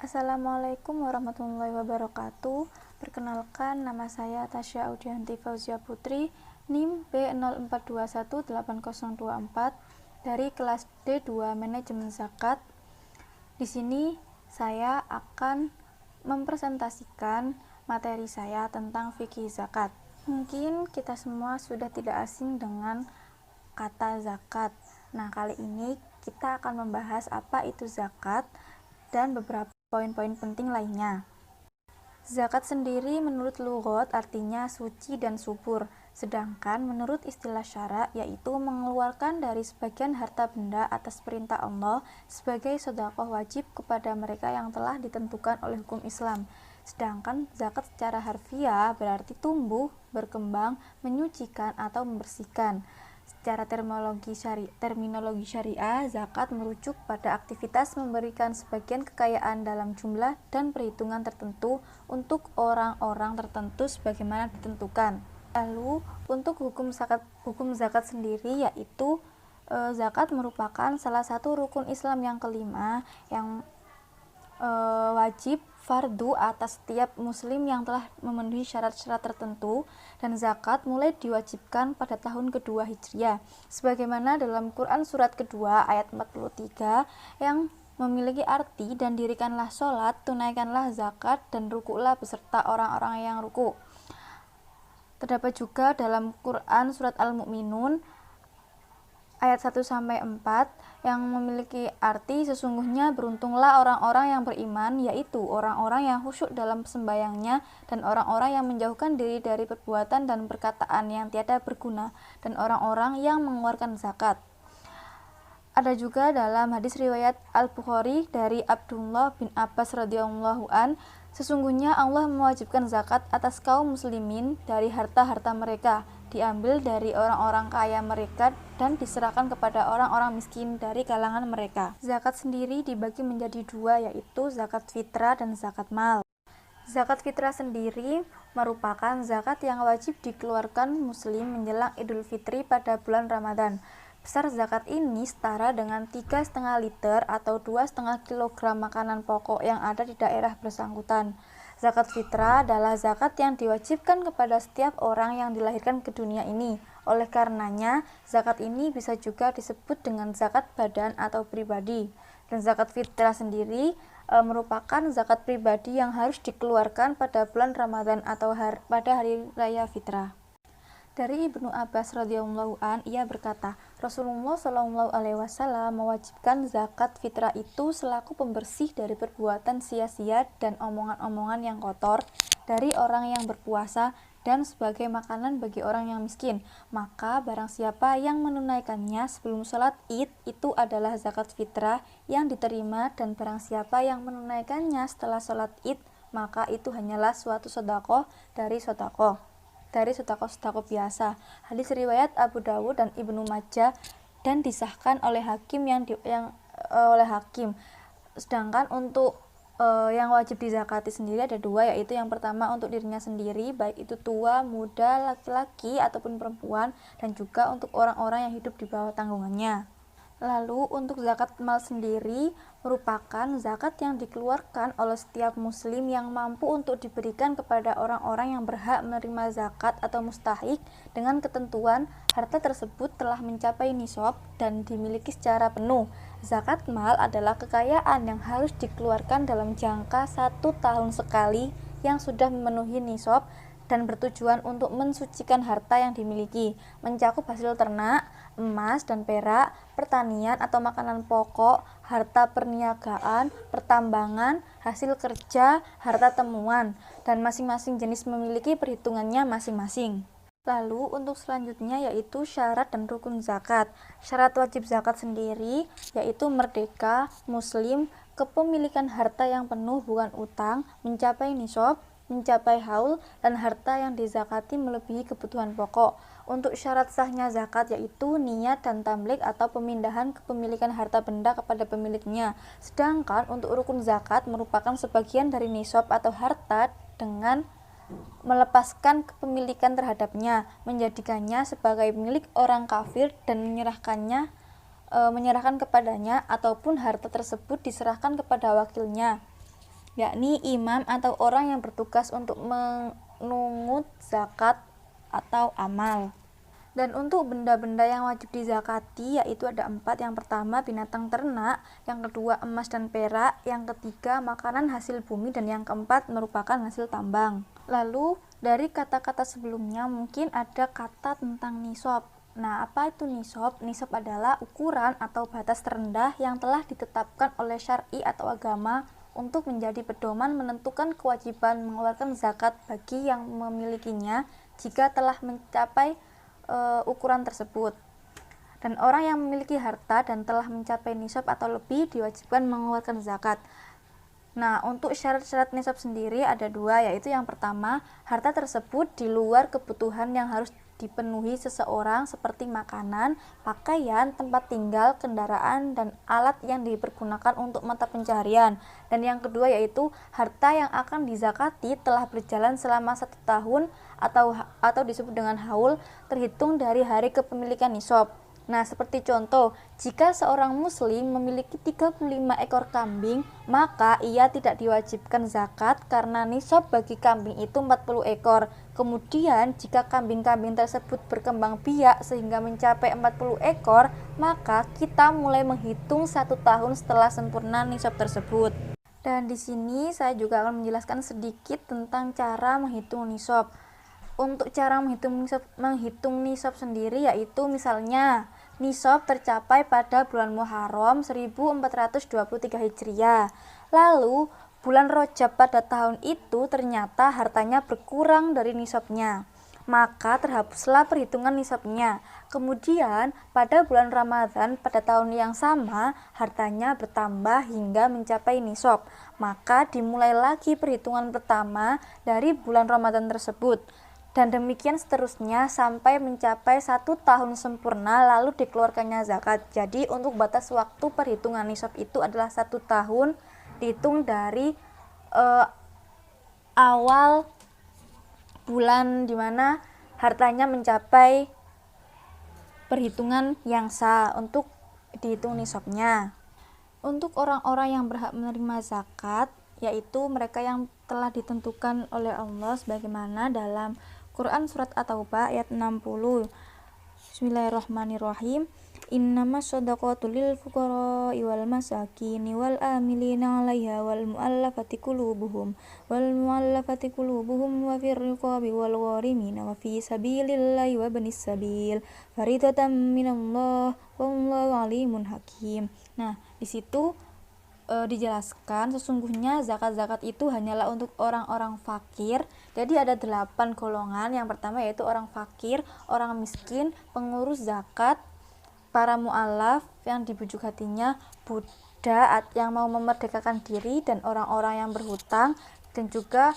Assalamualaikum warahmatullahi wabarakatuh. Perkenalkan, nama saya Tasya Audianti Fauzia Putri, NIM B04218024 dari kelas D2 Manajemen Zakat. Di sini saya akan mempresentasikan materi saya tentang fikih zakat. Mungkin kita semua sudah tidak asing dengan kata zakat. Nah, kali ini kita akan membahas apa itu zakat dan beberapa poin-poin penting lainnya. Zakat sendiri menurut lughat artinya suci dan subur, sedangkan menurut istilah syara yaitu mengeluarkan dari sebagian harta benda atas perintah Allah sebagai sedekah wajib kepada mereka yang telah ditentukan oleh hukum Islam. Sedangkan zakat secara harfiah berarti tumbuh, berkembang, menyucikan atau membersihkan. Secara terminologi syariah, zakat merujuk pada aktivitas memberikan sebagian kekayaan dalam jumlah dan perhitungan tertentu untuk orang-orang tertentu sebagaimana ditentukan. Lalu, untuk hukum zakat sendiri yaitu zakat merupakan salah satu rukun Islam yang kelima yang wajib fardu atas setiap muslim yang telah memenuhi syarat-syarat tertentu, dan zakat mulai diwajibkan pada tahun kedua Hijriah sebagaimana dalam Quran surat kedua ayat 43 yang memiliki arti dan dirikanlah sholat, tunaikanlah zakat, dan rukuklah beserta orang-orang yang ruku. Terdapat juga dalam Quran surat Al-Mu'minun ayat 1-4 yang memiliki arti sesungguhnya beruntunglah orang-orang yang beriman, yaitu orang-orang yang khusyuk dalam sembahyangnya dan orang-orang yang menjauhkan diri dari perbuatan dan perkataan yang tiada berguna dan orang-orang yang mengeluarkan zakat. Ada juga dalam hadis riwayat Al-Bukhari dari Abdullah bin Abbas radhiyallahu an, sesungguhnya Allah mewajibkan zakat atas kaum muslimin dari harta-harta mereka, diambil dari orang-orang kaya mereka dan diserahkan kepada orang-orang miskin dari kalangan mereka. Zakat sendiri dibagi menjadi dua, yaitu zakat fitrah dan zakat mal. Zakat fitrah sendiri merupakan zakat yang wajib dikeluarkan muslim menjelang Idul Fitri pada bulan Ramadan. Besar zakat ini setara dengan 3,5 liter atau 2,5 kilogram makanan pokok yang ada di daerah bersangkutan. Zakat fitrah adalah zakat yang diwajibkan kepada setiap orang yang dilahirkan ke dunia ini. Oleh karenanya, zakat ini bisa juga disebut dengan zakat badan atau pribadi. Dan zakat fitrah sendiri merupakan zakat pribadi yang harus dikeluarkan pada bulan Ramadan atau pada hari raya fitrah. Dari Ibnu Abbas radhiyallahu an, ia berkata, Rasulullah shallallahu alaihi wasallam mewajibkan zakat fitrah itu selaku pembersih dari perbuatan sia-sia dan omongan-omongan yang kotor dari orang yang berpuasa dan sebagai makanan bagi orang yang miskin. Maka barang siapa yang menunaikannya sebelum sholat Id itu adalah zakat fitrah yang diterima, dan barang siapa yang menunaikannya setelah sholat Id maka itu hanyalah suatu sedekah dari sedekah biasa. Hadis riwayat Abu Dawud dan Ibnu Majah dan disahkan oleh hakim oleh hakim. Sedangkan untuk yang wajib dizakati sendiri ada dua, yaitu yang pertama untuk dirinya sendiri, baik itu tua, muda, laki-laki ataupun perempuan, dan juga untuk orang-orang yang hidup di bawah tanggungannya. Lalu untuk zakat mal sendiri merupakan zakat yang dikeluarkan oleh setiap muslim yang mampu untuk diberikan kepada orang-orang yang berhak menerima zakat atau mustahik dengan ketentuan harta tersebut telah mencapai nisab dan dimiliki secara penuh. Zakat mal adalah kekayaan yang harus dikeluarkan dalam jangka 1 tahun sekali yang sudah memenuhi nisab dan bertujuan untuk mensucikan harta yang dimiliki, mencakup hasil ternak, emas dan perak, pertanian atau makanan pokok, harta perniagaan, pertambangan, hasil kerja, harta temuan, dan masing-masing jenis memiliki perhitungannya masing-masing. Lalu untuk selanjutnya yaitu syarat dan rukun zakat. Syarat wajib zakat sendiri yaitu merdeka, muslim, kepemilikan harta yang penuh bukan utang, mencapai nisab, mencapai haul, dan harta yang dizakati melebihi kebutuhan pokok. Untuk syarat sahnya zakat yaitu niat dan tamlik atau pemindahan kepemilikan harta benda kepada pemiliknya. Sedangkan untuk rukun zakat merupakan sebagian dari nisab atau harta dengan melepaskan kepemilikan terhadapnya, menjadikannya sebagai milik orang kafir dan menyerahkan kepadanya, ataupun harta tersebut diserahkan kepada wakilnya. yakni imam atau orang yang bertugas untuk menungut zakat atau amal. Dan untuk benda-benda yang wajib dizakati yaitu ada 4. Yang pertama binatang ternak, yang kedua emas dan perak, yang ketiga makanan hasil bumi, dan yang keempat merupakan hasil tambang. Lalu dari kata-kata sebelumnya mungkin ada kata tentang nisab. Nah, apa itu nisab? Nisab adalah ukuran atau batas terendah yang telah ditetapkan oleh syar'i atau agama untuk menjadi pedoman menentukan kewajiban mengeluarkan zakat bagi yang memilikinya jika telah mencapai ukuran tersebut. Dan orang yang memiliki harta dan telah mencapai nisab atau lebih diwajibkan mengeluarkan zakat. Nah, untuk syarat-syarat nisab sendiri ada 2, yaitu yang pertama, harta tersebut di luar kebutuhan yang harus dipenuhi seseorang seperti makanan, pakaian, tempat tinggal, kendaraan, dan alat yang dipergunakan untuk mata pencaharian. Dan yang kedua yaitu harta yang akan dizakati telah berjalan selama 1 tahun atau disebut dengan haul terhitung dari hari kepemilikan nisab. Nah, seperti contoh, jika seorang muslim memiliki 35 ekor kambing, maka ia tidak diwajibkan zakat karena nisab bagi kambing itu 40 ekor. Kemudian, jika kambing-kambing tersebut berkembang biak sehingga mencapai 40 ekor, maka kita mulai menghitung 1 tahun setelah sempurna nisab tersebut. Dan di sini saya juga akan menjelaskan sedikit tentang cara menghitung nisab. Untuk cara menghitung nisab sendiri yaitu misalnya nisab tercapai pada bulan Muharram 1423 Hijriah. Lalu bulan Rajab pada tahun itu ternyata hartanya berkurang dari nisabnya. Maka terhapuslah perhitungan nisabnya. Kemudian pada bulan Ramadan pada tahun yang sama hartanya bertambah hingga mencapai nisab. Maka dimulai lagi perhitungan pertama dari bulan Ramadan tersebut. Dan demikian seterusnya sampai mencapai 1 tahun sempurna lalu dikeluarkannya zakat. Jadi untuk batas waktu perhitungan nisab itu adalah 1 tahun dihitung dari awal bulan dimana hartanya mencapai perhitungan yang sah untuk dihitung nisabnya. Untuk orang-orang yang berhak menerima zakat yaitu mereka yang telah ditentukan oleh Allah sebagaimana dalam Quran surat At-Taubah ayat 60. Bismillahirrahmanirrahim. Innamas shadaqatu lil fuqara'i wal masakini wal amilina 'alaiha wal mu'allafati qulubuhum wa fir riqabi wal gharimina wa fi sabilillahi wa ibnis sabil faridatan minallah wallahu alimun hakim. Nah, di situ dijelaskan sesungguhnya zakat-zakat itu hanyalah untuk orang-orang fakir. Jadi ada 8 golongan. Yang pertama yaitu orang fakir, orang miskin, pengurus zakat, para mu'alaf yang dibujuk hatinya, budak yang mau memerdekakan diri, dan orang-orang yang berhutang, dan juga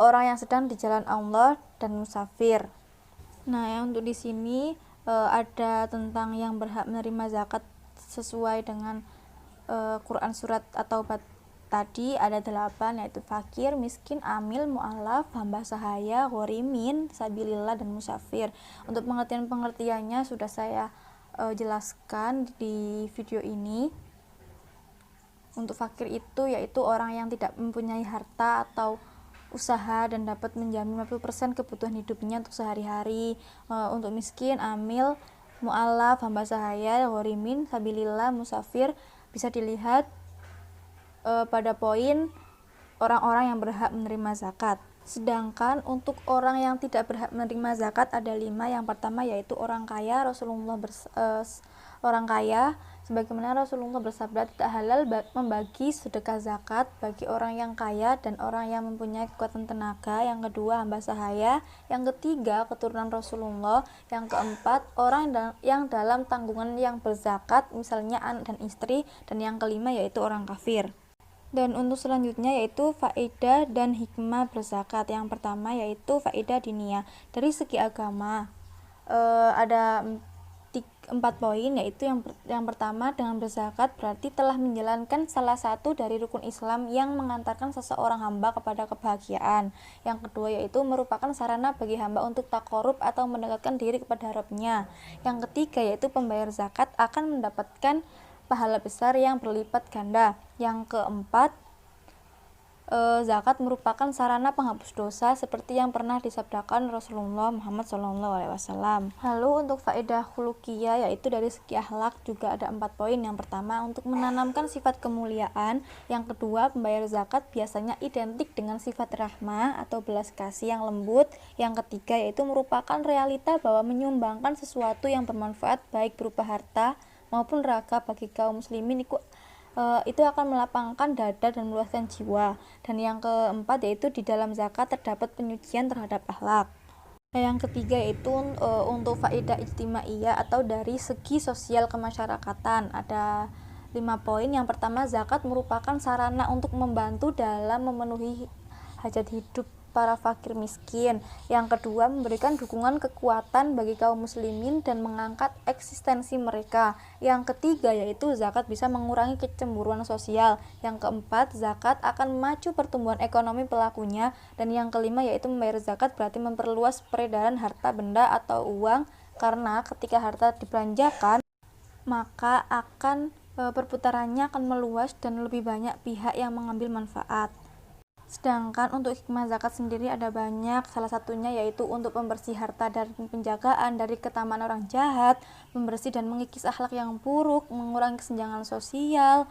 orang yang sedang di jalan Allah dan musafir. Nah, yang untuk di sini ada tentang yang berhak menerima zakat sesuai dengan Quran surat atau tadi ada 8 yaitu fakir, miskin, amil, mu'alaf, hamba sahaya, ghorimin, sabilillah, dan musafir. Untuk pengertiannya sudah saya jelaskan di video ini. Untuk fakir itu yaitu orang yang tidak mempunyai harta atau usaha dan dapat menjamin 50% kebutuhan hidupnya untuk sehari-hari. Untuk miskin, amil, mu'alaf, hamba sahaya, ghorimin, sabilillah, musafir bisa dilihat pada poin orang-orang yang berhak menerima zakat. Sedangkan untuk orang yang tidak berhak menerima zakat ada 5. Yang pertama yaitu orang kaya. Orang kaya sebagaimana Rasulullah bersabda, tidak halal membagi sedekah zakat bagi orang yang kaya dan orang yang mempunyai kekuatan tenaga. Yang kedua hamba sahaya. Yang ketiga keturunan Rasulullah. Yang keempat orang yang dalam tanggungan yang berzakat, misalnya anak dan istri. Dan yang kelima yaitu orang kafir. Dan untuk selanjutnya yaitu faedah dan hikmah berzakat. Yang pertama yaitu faedah diniyah. Dari segi agama ada 4 poin, yaitu yang pertama, dengan berzakat berarti telah menjalankan salah satu dari rukun Islam yang mengantarkan seseorang hamba kepada kebahagiaan. Yang kedua yaitu merupakan sarana bagi hamba untuk takorub atau mendekatkan diri kepada Rabb-Nya. Yang ketiga yaitu pembayar zakat akan mendapatkan pahala besar yang berlipat ganda. Yang keempat zakat merupakan sarana penghapus dosa seperti yang pernah disabdakan Rasulullah Muhammad SAW. Lalu untuk faedah khuluqiyah, yaitu dari segi akhlak, juga ada 4 poin. Yang pertama, untuk menanamkan sifat kemuliaan. Yang kedua, pembayar zakat biasanya identik dengan sifat rahmah atau belas kasih yang lembut. Yang ketiga, yaitu merupakan realita bahwa menyumbangkan sesuatu yang bermanfaat baik berupa harta maupun raga bagi kaum muslimin itu akan melapangkan dada dan meluaskan jiwa. Dan yang keempat, yaitu di dalam zakat terdapat penyucian terhadap akhlak. Yang ketiga yaitu untuk faedah ijtimaiyah atau dari segi sosial kemasyarakatan. Ada 5 poin. Yang pertama, zakat merupakan sarana untuk membantu dalam memenuhi hajat hidup para fakir miskin. Yang kedua, memberikan dukungan kekuatan bagi kaum muslimin dan mengangkat eksistensi mereka. Yang ketiga, yaitu zakat bisa mengurangi kecemburuan sosial. Yang keempat, zakat akan memacu pertumbuhan ekonomi pelakunya. Dan yang kelima, yaitu membayar zakat berarti memperluas peredaran harta benda atau uang, karena ketika harta dibelanjakan maka akan perputarannya akan meluas dan lebih banyak pihak yang mengambil manfaat. Sedangkan untuk hikmah zakat sendiri ada banyak, salah satunya yaitu untuk membersih harta dari penjagaan, dari ketamaan orang jahat, membersih dan mengikis akhlak yang buruk, mengurangi kesenjangan sosial,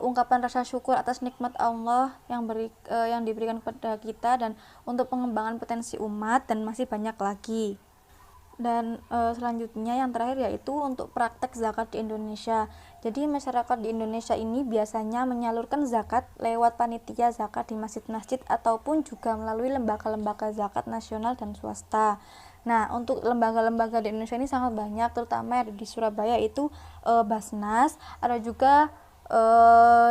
ungkapan rasa syukur atas nikmat Allah yang diberikan kepada kita, dan untuk pengembangan potensi umat, dan masih banyak lagi. Dan selanjutnya yang terakhir yaitu untuk praktek zakat di Indonesia. Jadi masyarakat di Indonesia ini biasanya menyalurkan zakat lewat panitia zakat di masjid-masjid ataupun juga melalui lembaga-lembaga zakat nasional dan swasta. Nah, untuk lembaga-lembaga di Indonesia ini sangat banyak, terutama di Surabaya itu Basnas, ada juga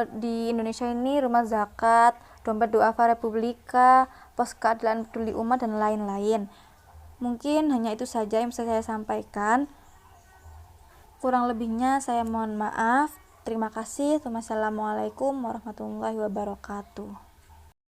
di Indonesia ini Rumah Zakat, Dompet Duafa Republika, Pos Keadilan Peduli Umat, dan lain-lain. Mungkin hanya itu saja yang bisa saya sampaikan. Kurang lebihnya saya mohon maaf. Terima kasih. Wassalamualaikum warahmatullahi wabarakatuh.